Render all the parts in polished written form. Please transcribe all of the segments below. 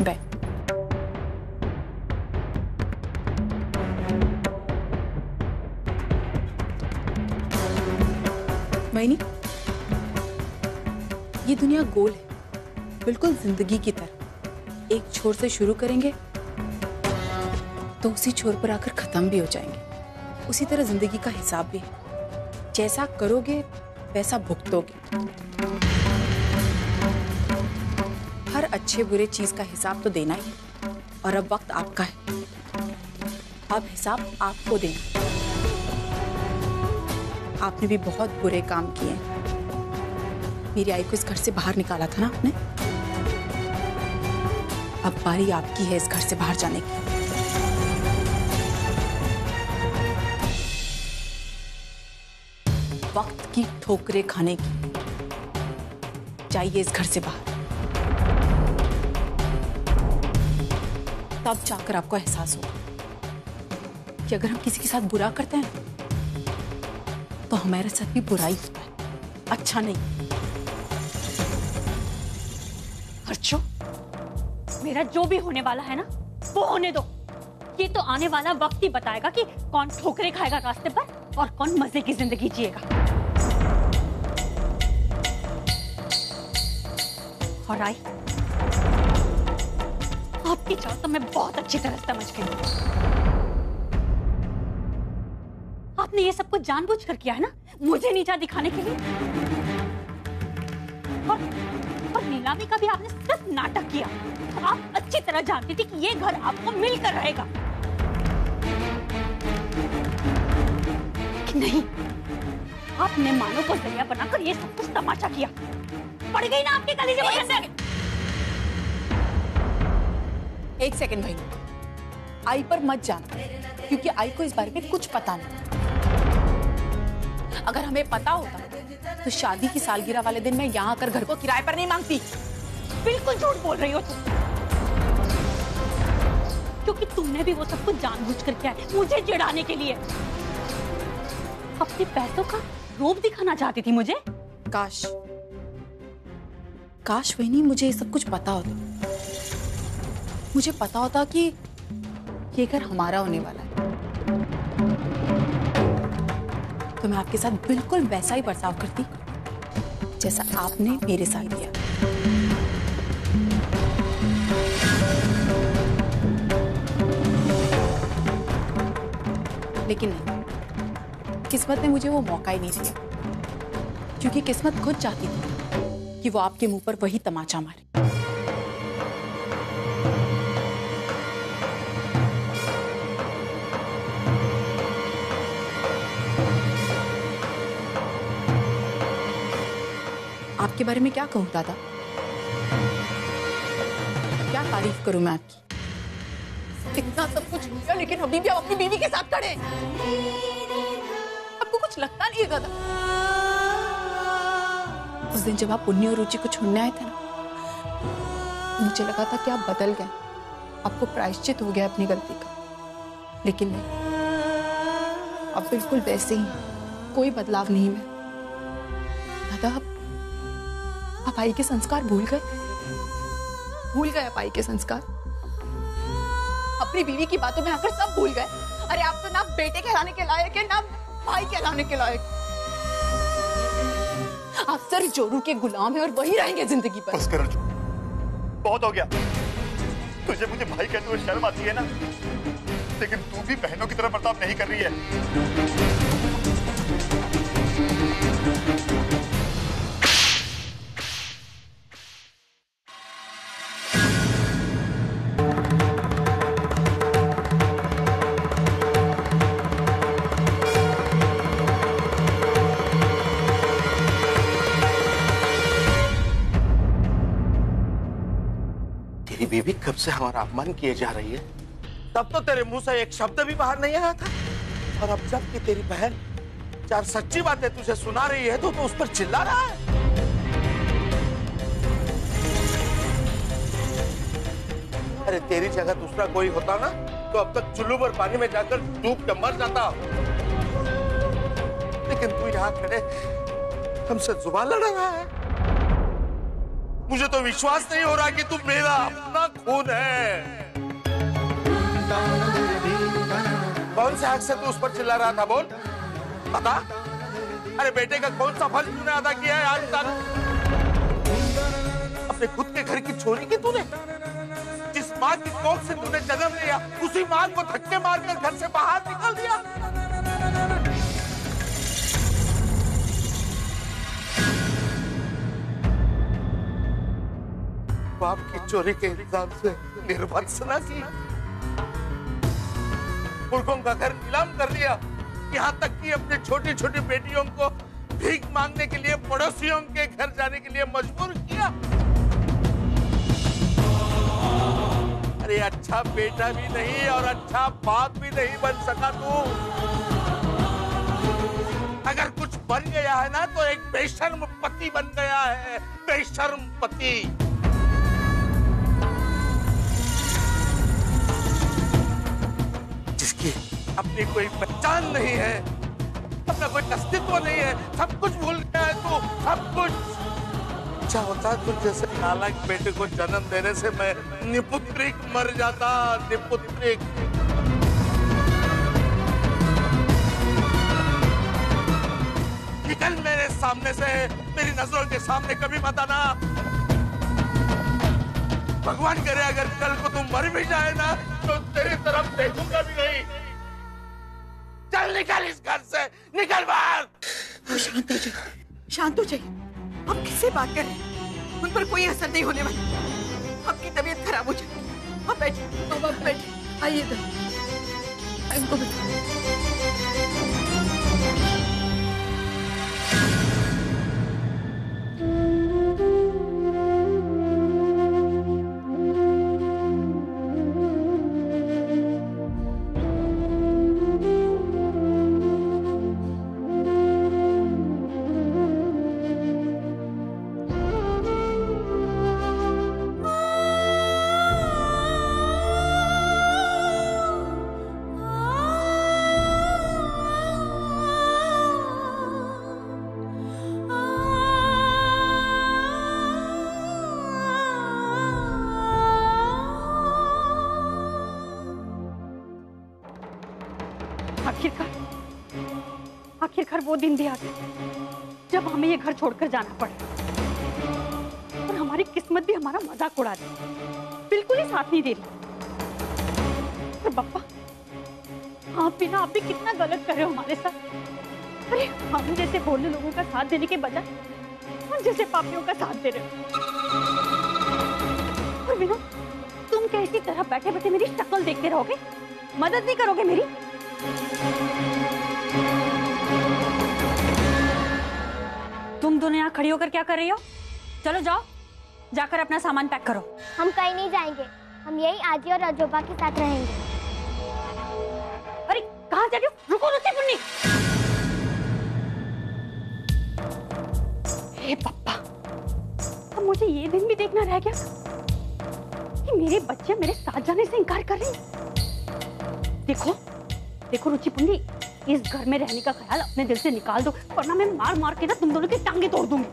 बैठ। वही, ये दुनिया गोल है, बिल्कुल जिंदगी की तरह। एक छोर से शुरू करेंगे तो उसी छोर पर आकर खत्म भी हो जाएंगे। उसी तरह जिंदगी का हिसाब भी है, जैसा करोगे वैसा भुगतोगे। हर अच्छे बुरे चीज का हिसाब तो देना ही है, और अब वक्त आपका है। अब हिसाब आपको देना। आपने भी बहुत बुरे काम किए। मेरी आई को इस घर से बाहर निकाला था ना आपने। अब बारी आपकी है इस घर से बाहर जाने की। वक्त की ठोकरें खाने की। जाइए इस घर से बाहर। तब जाकर आपको एहसास होगा कि अगर हम किसी के साथ बुरा करते हैं तो हमारे साथ भी बुराई होता है, अच्छा नहीं। अर्चो, मेरा जो भी होने वाला है ना वो होने दो। ये तो आने वाला वक्त ही बताएगा कि कौन ठोकरें खाएगा रास्ते पर और कौन मजे की जिंदगी जिएगा। और आई, आपकी चाल तो मैं बहुत अच्छी तरह समझ गई। आपने ये सब कुछ जानबूझकर किया है ना, मुझे नीचा दिखाने के लिए। और नीलामी का भी आपने सिर्फ नाटक किया। आप अच्छी तरह जानती थी कि ये घर आपको मिलकर रहेगा। कि नहीं, आपने मानो को जरिया बनाकर ये सब कुछ तमाशा किया। पड़ गई ना आपके कलेजे में अंदर। एक सेकंड भाई, आई पर मत जाना, क्योंकि आई को इस बारे में कुछ पता नहीं। अगर हमें पता होता तो शादी की सालगिरह वाले दिन मैं यहाँ आकर घर को किराए पर नहीं मांगती। बिल्कुल झूठ बोल रही हो तुम, क्योंकि तुमने भी वो सब कुछ जानबूझकर किया है, मुझे चिढ़ाने के लिए। अपने पैसों का रोब दिखाना चाहती थी मुझे। काश काश वही नहीं, मुझे ये सब कुछ पता होता। मुझे पता होता कि ये घर हमारा होने वाला है, तो मैं आपके साथ बिल्कुल वैसा ही बर्ताव करती जैसा आपने मेरे साथ किया। लेकिन नहीं, किस्मत ने मुझे वो मौका ही नहीं दिया, क्योंकि किस्मत खुद चाहती थी कि वो आपके मुंह पर वही तमाचा मारे। आपके बारे में क्या कहूं दादा, क्या तारीफ करूं मैं आपकी। इतना सब कुछ किया, लेकिन अभी भी आप अपनी बीवी के साथ खड़े हैं। आपको कुछ लगता नहीं है दादा? उस दिन जब आप पुण्य और रुचि को छोड़ने आए थे ना, मुझे लगा था कि आप बदल गए, आपको प्रायश्चित हो गया अपनी गलती का। लेकिन नहीं, आप बिल्कुल वैसे ही, कोई बदलाव नहीं है दादा। आप आई के संस्कार भूल गए आप आई के संस्कार। अपनी बीवी की बातों में आकर सब भूल गए। अरे आप तो ना बेटे कहलाने के लायक है, ना भाई कहलाने के लायक। आप सिर्फ जोरू के गुलाम हैं और वही रहेंगे जिंदगी भर। बस कर, बहुत हो गया। तुझे मुझे भाई कहते हुए शर्म आती है ना, लेकिन तू भी बहनों की तरह बर्ताव नहीं कर रही है। बीवी कब से हमारा अपमान किए जा रही है, तब तो तेरे मुंह से एक शब्द भी बाहर नहीं आया था। और अब जब कि तेरी बहन चार सच्ची बातें तुझे सुना रही है तो उस पर चिल्ला रहा है। अरे तेरी जगह दूसरा कोई होता ना तो अब तक चुल्लू पर पानी में जाकर डूब के मर जाता, लेकिन तू यहाँ खड़े हमसे जुबान लड़ा रहा है। मुझे तो विश्वास नहीं हो रहा कि तू मेरा अपना खून है। कौन से हक से तू उस पर चिल्ला रहा था, बोल बता। अरे बेटे का कौन सा फर्ज तूने अदा किया है आज तक? अपने खुद के घर की चोरी की तूने? जिस माँ की कोख से तूने जन्म लिया, उसी माँ को धक्के मारकर घर से बाहर निकाल दिया। बाप की चोरी के इल्जाम से निर्वंशना की, पुरखों का घर नीलाम कर दिया, यहाँ तक कि अपनी छोटी छोटी बेटियों को भीख मांगने के लिए पड़ोसियों के घर जाने के लिए मजबूर किया। अरे अच्छा बेटा भी नहीं और अच्छा बाप भी नहीं बन सका तू। अगर कुछ बन गया है ना तो एक बेशर्म पति बन गया है, बेशर्म पति। जिसकी अपनी कोई पहचान नहीं है, अपना कोई अस्तित्व नहीं है, सब कुछ भूल गया है तू, सब कुछ। अच्छा होता तुझ जैसे नालायक बेटे को जन्म देने से मैं निपुत्रिक मर जाता, निपुत्रिक। निकल मेरे सामने से, मेरी नजरों के सामने कभी मत आना। भगवान करे अगर कल को तुम मर भी जाए ना तो तेरी तरफ देखूंगा भी नहीं। चल निकल इस घर से, निकल बाहर। शांत हो जाइए, शांत हो जाइए। अब किससे बात करें? उन पर कोई असर नहीं होने वाला। आपकी तबीयत खराब हो जाएगी। आप बैठिए, अब आप बैठिए। आइए इधर, इनको बैठिए। आखिरकार वो दिन भी आ गया जब हमें ये घर छोड़कर जाना पड़ा और हमारी किस्मत भी हमारा मजाक उड़ा दी, बिल्कुल ही साथ नहीं दे रही। और पप्पा, आप भी कितना गलत कर रहे हो हमारे साथ। अरे हम जैसे बोलने लोगों का साथ देने के बजाय हम जैसे पापियों का साथ दे रहे हो। और विनोद, तुम क्या इसी तरह बैठे बैठे मेरी शक्ल देखते रहोगे? मदद नहीं करोगे मेरी? तुम दोनों यहाँ खड़ी होकर क्या कर रही हो? चलो जाओ, जाकर अपना सामान पैक करो। हम कहीं नहीं जाएंगे, हम यही आजी और अजोबा के साथ रहेंगे। अरे कहाँ जा रही हो? रुको रुचि पुन्नी। हे पप्पा, अब मुझे ये दिन भी देखना रह गया कि मेरे बच्चे मेरे साथ जाने से इनकार कर रहे हैं। देखो देखो रुचि पुन्नी, इस घर में रहने का ख्याल अपने दिल से निकाल दो, वरना मैं मार मार के ना तुम दोनों की टांगे तोड़ दूंगी।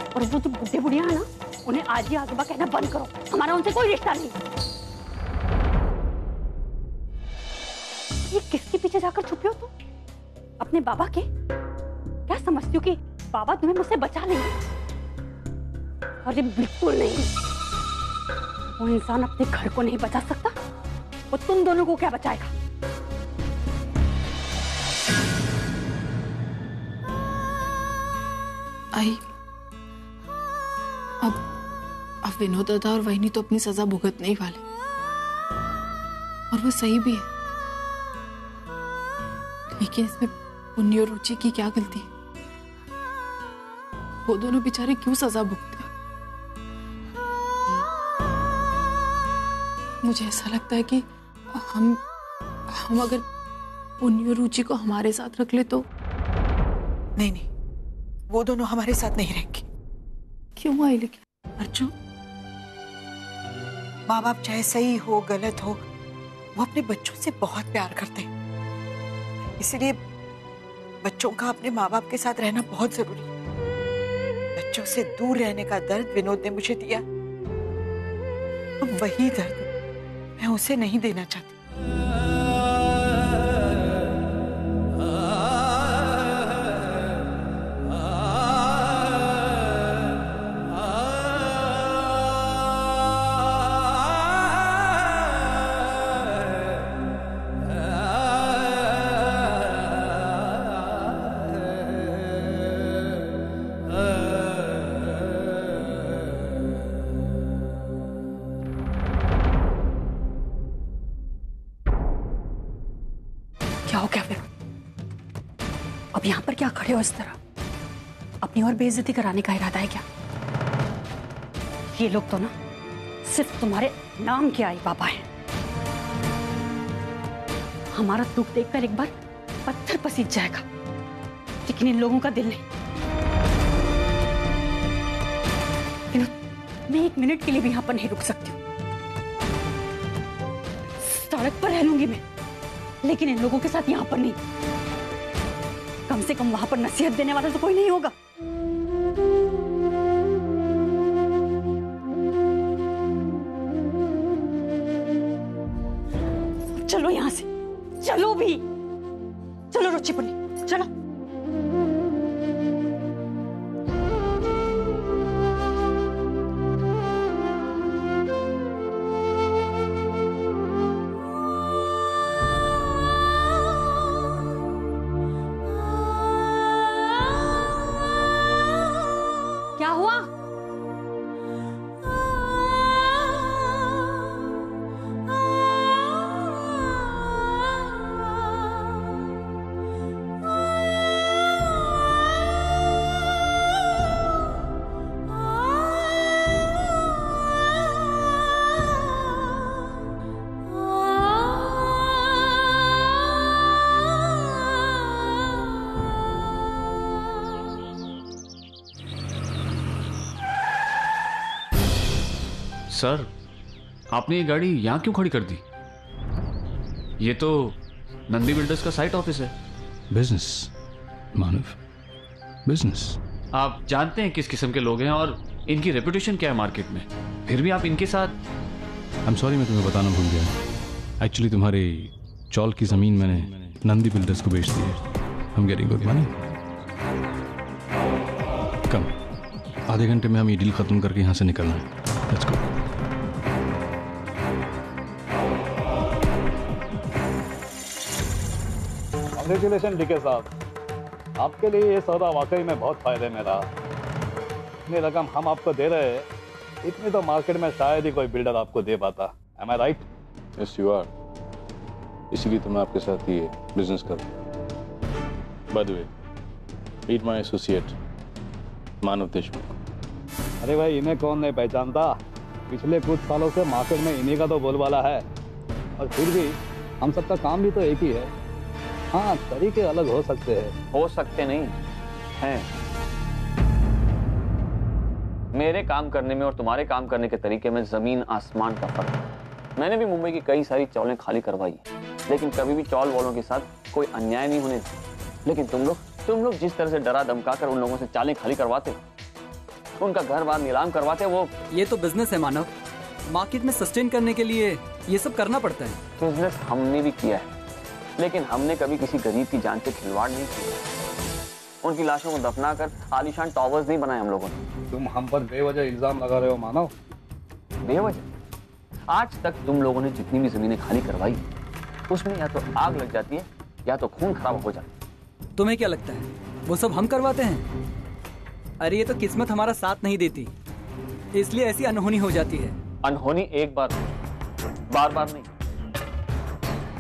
और वो जो बुढ़े बुढ़िया है ना, उन्हें आजी आजोबा कहना बंद करो, हमारा उनसे कोई रिश्ता नहीं। ये किसके पीछे जाकर छुपे हो तुम? अपने बाबा के? क्या समझती हो कि बाबा तुम्हें मुझसे बचा लेंगे? अरे बिल्कुल नहीं। वो इंसान अपने घर को नहीं बचा सकता, वो तुम दोनों को क्या बचाएगा? आई, अब विनोद दादा और वहिनी तो अपनी सजा भुगतने ही वाले, और वो सही भी है। लेकिन इसमें पुण्य और रुचि की क्या गलती? वो दोनों बेचारे क्यों सजा भुगते? मुझे ऐसा लगता है कि हम अगर पुण्य और रुचि को हमारे साथ रख ले तो। नहीं नहीं, वो दोनों हमारे साथ नहीं रहेंगे। क्यों आई? लेकिन अर्जुन, माँ बाप चाहे सही हो गलत हो, वो अपने बच्चों से बहुत प्यार करते हैं, इसलिए बच्चों का अपने माँ बाप के साथ रहना बहुत जरूरी है। बच्चों से दूर रहने का दर्द विनोद ने मुझे दिया, अब वही दर्द मैं उसे नहीं देना चाहती। क्या हो गया फिर? अब यहां पर क्या खड़े हो इस तरह? अपनी और बेइज्जती कराने का इरादा है क्या? ये लोग तो ना सिर्फ तुम्हारे नाम के आई बाबा हैं। हमारा दुख देखकर एक बार पत्थर पसीज जाएगा, लेकिन इन लोगों का दिल नहीं। मैं एक मिनट के लिए भी यहां पर नहीं रुक सकती हूँ। सड़क पर रह लूंगी मैं, लेकिन इन लोगों के साथ यहां पर नहीं। कम से कम वहां पर नसीहत देने वाला तो कोई नहीं होगा। चलो यहां से, चलो भी, चलो रुचि पुन्नी, चलो। क्या हुआ? सर, आपने ये गाड़ी यहाँ क्यों खड़ी कर दी? ये तो नंदी बिल्डर्स का साइट ऑफिस है। बिजनेस मानव, बिजनेस। आप जानते हैं किस किस्म के लोग हैं और इनकी रेपुटेशन क्या है मार्केट में, फिर भी आप इनके साथ। आई एम सॉरी, मैं तुम्हें बताना भूल गया। एक्चुअली तुम्हारी चौल की जमीन मैंने नंदी बिल्डर्स को बेच दी है। हम गेटिंग गुड मनी। कम, आधे घंटे में हम ये डील खत्म करके यहाँ से निकलना है। Let's go. कांग्रेचुलेशन डीके साहब, आपके लिए ये सौदा वाकई में बहुत फायदे में रहा। इतनी रकम हम आपको दे रहे हैं, इतनी तो मार्केट में शायद ही कोई बिल्डर आपको दे पाता। Am I right? Yes you are. इसीलिए तो मैं आपके साथ ये बिजनेस कर रहा हूँ। By the way, meet my associate Manav Deshmukh. अरे भाई, इन्हें कौन नहीं पहचानता? पिछले कुछ सालों से मार्केट में इन्हीं का तो बोलबाला है। और फिर भी हम सबका काम भी तो एक ही है। हाँ, तरीके अलग हो सकते हैं। हो सकते नहीं हैं। मेरे काम करने में और तुम्हारे काम करने के तरीके में जमीन आसमान का फर्क है। मैंने भी मुंबई की कई सारी चौलें खाली करवाई, लेकिन कभी भी चौल वालों के साथ कोई अन्याय नहीं होने दिया। लेकिन तुम लोग जिस तरह से डरा धमका कर उन लोगों से चालें खाली करवाते, उनका घर बार नीलाम करवाते, वो ये तो बिजनेस है मानव। मार्केट में सस्टेन करने के लिए ये सब करना पड़ता है। बिजनेस हमने भी किया है, लेकिन हमने कभी किसी गरीब की जान से खिलवाड़ नहीं किया। उनकी लाशों को दफना कर आलीशान टॉवर्स नहीं बनाए हम लोगों ने। तुम हम पर बेवजह इल्जाम लगा रहे हो मानव। बेवजह? आज तक तुम लोगों ने जितनी भी जमीनें खाली करवाई, उसमें या तो आग लग जाती है या तो खून खराब हो जाता है। तुम्हें क्या लगता है वो सब हम करवाते हैं? अरे ये तो किस्मत हमारा साथ नहीं देती, इसलिए ऐसी अनहोनी हो जाती है। अनहोनी एक बार, बार बार नहीं।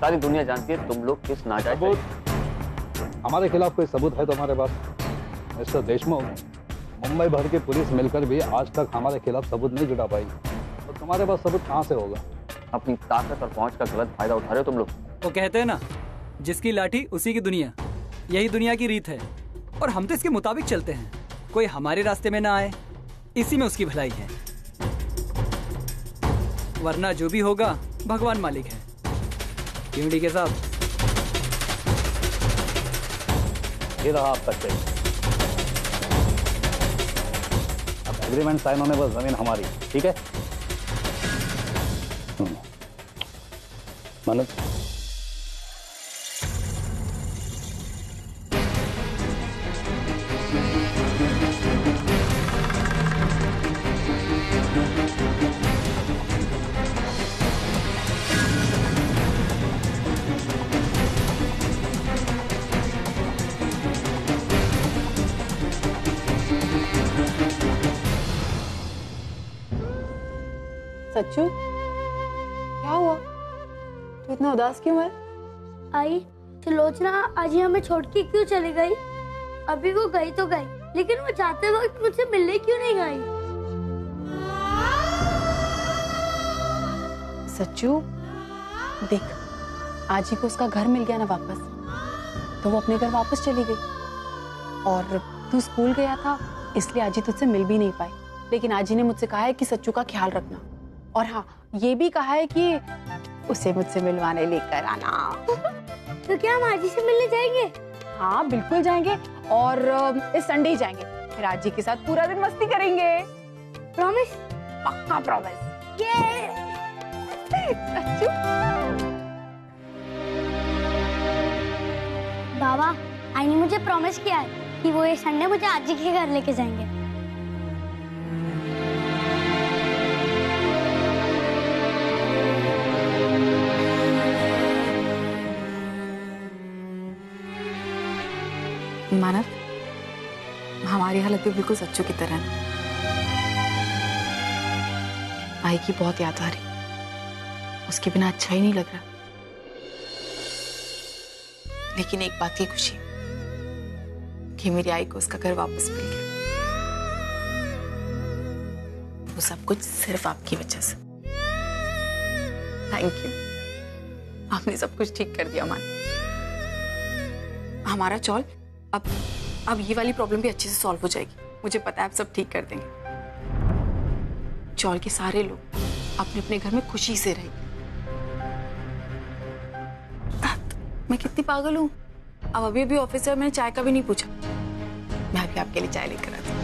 सारी दुनिया जानती है तुम लोग किस नाजायज। हमारे खिलाफ कोई सबूत है तुम्हारे पास? मिस्टर देशमुख, मुंबई भर की पुलिस मिलकर भी आज तक हमारे खिलाफ सबूत नहीं जुटा पाई, तो तुम्हारे पास सबूत कहाँ से होगा? अपनी ताकत और पहुंच का गलत फायदा उठा रहे हो तुम लोग। वो कहते हैं ना, जिसकी लाठी उसी की दुनिया। यही दुनिया की रीत है और हम तो इसके मुताबिक चलते हैं। कोई हमारे रास्ते में ना आए, इसी में उसकी भलाई है। वरना जो भी होगा भगवान मालिक है। क्यों डीके साहब? ये रहा आपका चेक। एग्रीमेंट साइन होने पर जमीन हमारी, ठीक है? मानव, सच्चू, क्या हुआ? तू इतना उदास क्यों है? आई, सुलोचना आज ही हमें छोड़ के क्यों चली गई? अभी वो गई तो गई, लेकिन वो जाते वक्त मुझसे मिलने क्यों नहीं आई? सच्चू, देख, आज ही को उसका घर मिल गया ना वापस, तो वो अपने घर वापस चली गई। और तू स्कूल गया था, इसलिए आज ही तुझसे मिल भी नहीं पाई। लेकिन आज ही ने मुझसे कहा है कि सच्चू का ख्याल रखना, और हाँ, ये भी कहा है कि उसे मुझसे मिलवाने लेकर आना। तो क्या हम आज ही से मिलने जाएंगे? हाँ, बिल्कुल जाएंगे, और इस संडे ही जाएंगे। फिर आज जी के साथ पूरा दिन मस्ती करेंगे। प्रॉमिस? पक्का प्रॉमिस। ये बाबा, आई ने मुझे प्रॉमिस किया है कि वो ये संडे मुझे आज जी के घर लेके जाएंगे। मानव, हमारी हालत भी बिल्कुल सच्चू की तरह है। आई की बहुत याद आ रही, उसके बिना अच्छा ही नहीं लग रहा। लेकिन एक बात की खुशी कि मेरी आई को उसका घर वापस मिल गया। वो सब कुछ सिर्फ आपकी वजह से। थैंक यू, आपने सब कुछ ठीक कर दिया। मान, हमारा चौल अब ये वाली प्रॉब्लम भी अच्छे से सॉल्व हो जाएगी। मुझे पता है आप सब ठीक कर देंगे। चौल के सारे लोग अपने अपने घर में खुशी से रहेंगे। मैं कितनी पागल हूँ, अब अभी अभी ऑफिस से मैंने चाय का भी नहीं पूछा। मैं अभी आपके लिए चाय लेकर आती हूँ।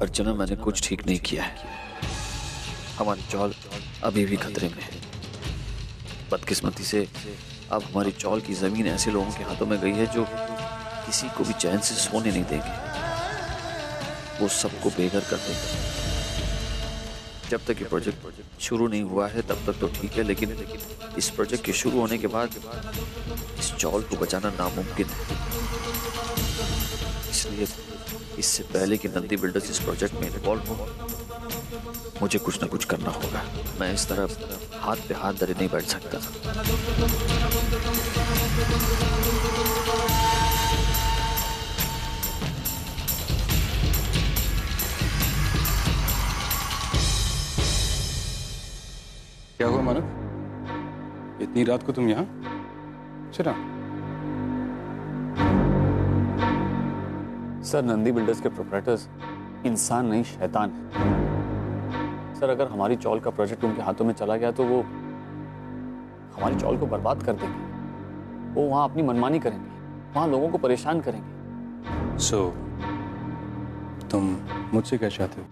अर्चना, मैंने कुछ ठीक नहीं किया है। हमारी चौल अभी भी खतरे में है। बदकिस्मती से अब हमारी चौल की जमीन ऐसे लोगों के हाथों में गई है जो किसी को भी चैन से सोने नहीं देंगे। वो सबको बेघर कर देंगे। जब तक ये प्रोजेक्ट शुरू नहीं हुआ है तब तक तो ठीक है, लेकिन इस प्रोजेक्ट के शुरू होने के बाद इस चौल को बचाना नामुमकिन है। इसलिए इससे पहले कि नंदी बिल्डर्स इस प्रोजेक्ट में इन्वॉल्व हो, मुझे कुछ ना कुछ करना होगा। मैं इस तरह हाथ पे हाथ धरे नहीं बैठ सकता। क्या हुआ मानव? इतनी रात को तुम यहाँ? चला। सर, नंदी बिल्डर्स के प्रोप्राइटर्स इंसान नहीं शैतान है। सर, अगर हमारी चौल का प्रोजेक्ट उनके हाथों में चला गया तो वो हमारी चौल को बर्बाद कर देंगे। वो वहां अपनी मनमानी करेंगे, वहां लोगों को परेशान करेंगे। सो तुम मुझसे क्या चाहते हो?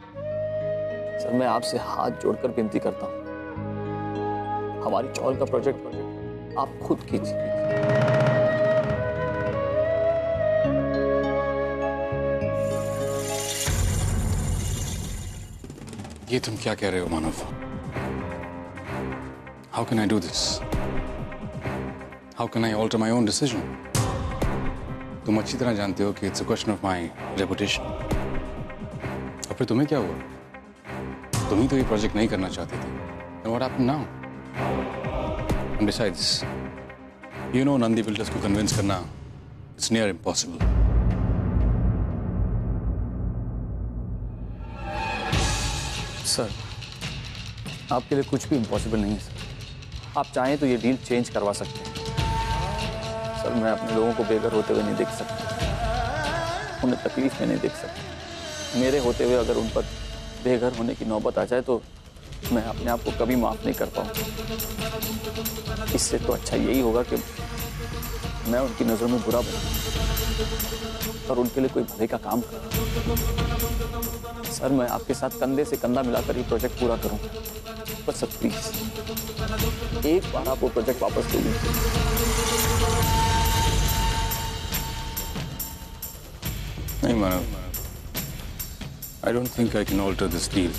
सर, मैं आपसे हाथ जोड़कर विनती करता हूँ, हमारी चौल का प्रोजेक्ट आप खुद कीजिए। ये तुम क्या कह रहे हो मानव? How can I do this? How can I alter my own decision? तुम अच्छी तरह जानते हो कि it's a question of my reputation. और फिर तुम्हें क्या हुआ? तुम ही तो ये प्रोजेक्ट नहीं करना चाहते थे। And what happened now? And besides, you know Nandi Builders को convince करना it's near impossible. सर, आपके लिए कुछ भी इम्पॉसिबल नहीं है सर। आप चाहें तो ये डील चेंज करवा सकते हैं। सर, मैं अपने लोगों को बेघर होते हुए नहीं देख सकता, उन्हें तकलीफ में नहीं देख सकता। मेरे होते हुए अगर उन पर बेघर होने की नौबत आ जाए तो मैं अपने आप को कभी माफ नहीं कर पाऊंगा। इससे तो अच्छा यही होगा कि मैं उनकी नजरों में बुरा बनूं। और उनके लिए कोई भले का काम करूं। सर मैं आपके साथ कंधे से कंधा मिलाकर ये प्रोजेक्ट पूरा करूं, पर सर प्लीज एक बार आप वो प्रोजेक्ट वापस ले लीजिए। नहीं मानव, I don't think I can alter this deal.